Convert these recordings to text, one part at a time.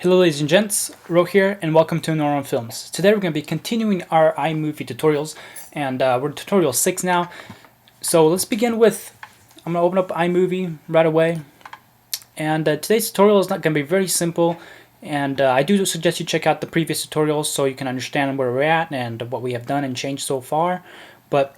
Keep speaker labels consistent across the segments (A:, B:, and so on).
A: Hello ladies and gents, Ro here and welcome to Normal Films. Today we're going to be continuing our iMovie tutorials and we're tutorial 6 now. So let's begin with, I'm going to open up iMovie right away. And today's tutorial is not going to be very simple, and I do suggest you check out the previous tutorials so you can understand where we're at and what we have done and changed so far. But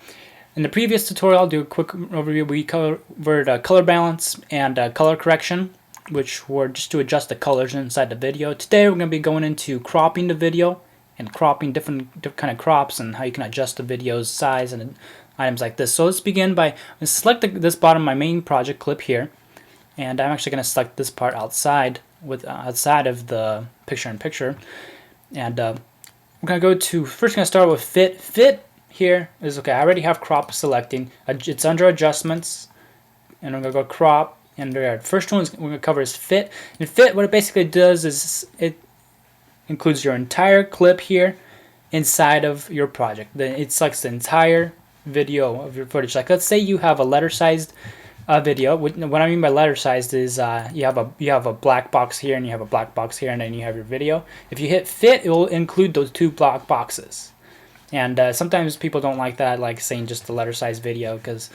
A: in the previous tutorial, I'll do a quick overview. We covered color balance and color correction, which were just to adjust the colors inside the video. Today we're going to be going into cropping the video and cropping different kind of crops and how you can adjust the video's size and items like this. So let's begin by select this bottom, my main project clip here, and I'm actually going to select this part outside of the picture-in-picture, and we're going to go to, first going to start with fit. Fit here is okay. I already have crop selecting. It's under adjustments, and I'm going to go crop. And the first one we're going to cover is fit. And fit, what it basically does is it includes your entire clip here inside of your project. It selects the entire video of your footage. Like let's say you have a letter-sized video. What I mean by letter-sized is you have a black box here and you have a black box here, and then you have your video. If you hit fit, it will include those two black boxes. And sometimes people don't like that, like saying just the letter-sized video, because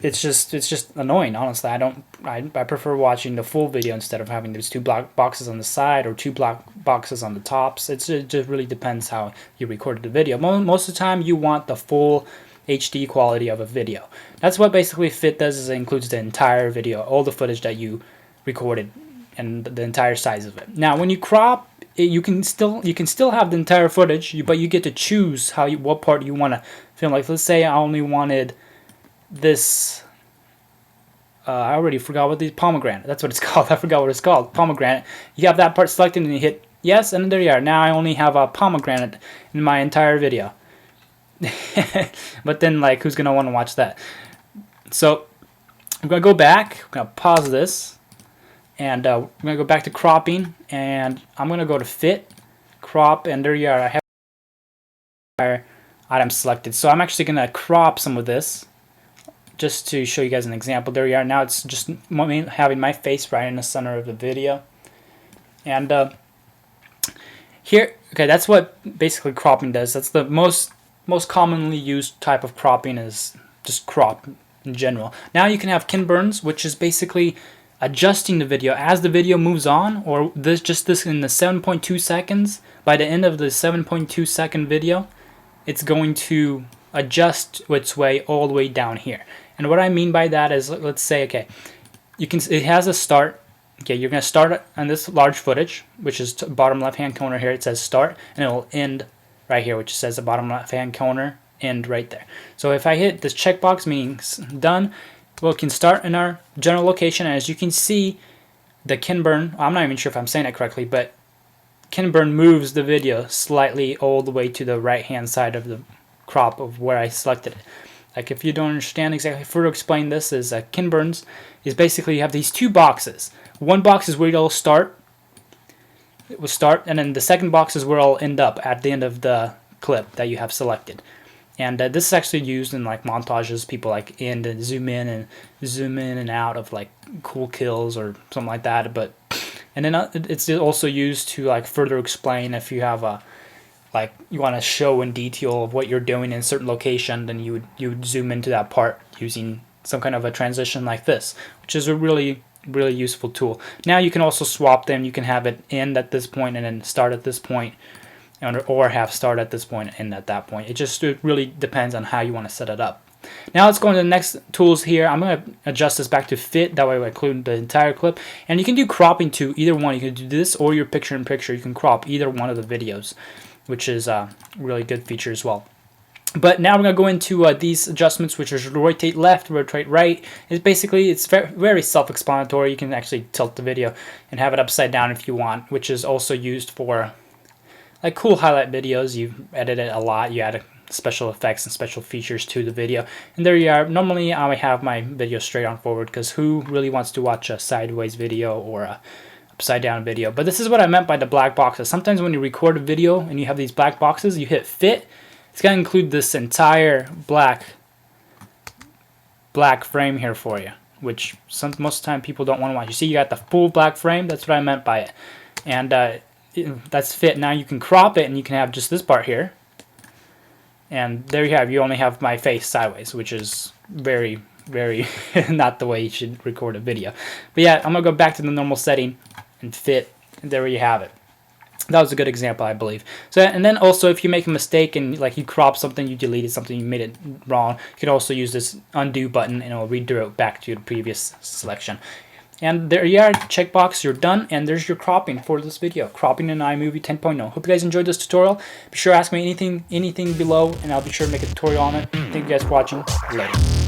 A: it's just annoying, honestly. I prefer watching the full video instead of having those two black boxes on the side or two black boxes on the tops. It just really depends how you recorded the video. Most of the time you want the full HD quality of a video. That's what basically fit does, is it includes the entire video, all the footage that you recorded and the entire size of it. Now when you crop it, you can still have the entire footage, but you get to choose what part you want to film. Like let's say I only wanted this, I already forgot what the pomegranate, that's what it's called. I forgot what it's called, pomegranate. You have that part selected and you hit yes, and there you are. Now I only have a pomegranate in my entire video. But then, like, who's gonna want to watch that? So I'm gonna go back, I'm gonna pause this, and we're gonna go back to cropping, and I'm gonna go to fit, crop, and there you are. I have our item selected. So I'm actually gonna crop some of this just to show you guys an example. There you are. Now it's just having my face right in the center of the video. And here, okay, that's what basically cropping does. That's the most commonly used type of cropping, is just crop in general. Now you can have kin burns, which is basically adjusting the video as the video moves on, or this in the 7.2 seconds. By the end of the 7.2 second video, it's going to adjust its way all the way down here. And what I mean by that is, let's say, okay, it has a start. Okay, you're going to start on this large footage, which is bottom left-hand corner here. It says start, and it will end right here, which says the bottom left-hand corner, end right there. So if I hit this checkbox, meaning done, well, it can start in our general location. And as you can see, the kin burn, I'm not even sure if I'm saying it correctly, but kin burn moves the video slightly all the way to the right-hand side of the crop of where I selected it. Like if you don't understand exactly, further explain this is kin burns is basically you have these two boxes. One box is where it'll start. It will start, and then the second box is where it'll end up at the end of the clip that you have selected. And this is actually used in like montages. People like end and zoom in and out of like cool kills or something like that. And then it's also used to like further explain if you have a, like you want to show in detail of what you're doing in a certain location, then you would zoom into that part using some kind of a transition like this, which is a really useful tool. Now you can also swap them. You can have it end at this point and then start at this point, or have start at this point and end at that point. It really depends on how you want to set it up. Now let's go into the next tools here. I'm going to adjust this back to fit. That way we include the entire clip. And you can do cropping too. Either one. You can do this or your picture-in-picture. You can crop either one of the videos, which is a really good feature as well. But now we're going to go into these adjustments, which is rotate left, rotate right. It's very self-explanatory. You can actually tilt the video and have it upside down if you want, which is also used for like cool highlight videos. You edit it a lot. You add special effects and special features to the video. And there you are. Normally I have my video straight on forward, because who really wants to watch a sideways video or a upside down video? But this is what I meant by the black boxes. Sometimes when you record a video and you have these black boxes, you hit fit, it's going to include this entire black frame here for you, which most of the time people don't want to watch. You see, you got the full black frame. That's what I meant by it. And that's fit. Now you can crop it, and you can have just this part here. And there you have. You only have my face sideways, which is very, very not the way you should record a video. But yeah, I'm gonna go back to the normal setting and fit. And there you have it. That was a good example, I believe. So, and then also, if you make a mistake and like you crop something, you deleted something, you made it wrong, you can also use this undo button, and it will redirect back to the previous selection. And there you are, checkbox, you're done, and there's your cropping for this video. Cropping in iMovie 10.0. Hope you guys enjoyed this tutorial. Be sure to ask me anything below, and I'll be sure to make a tutorial on it. Thank you guys for watching. Later.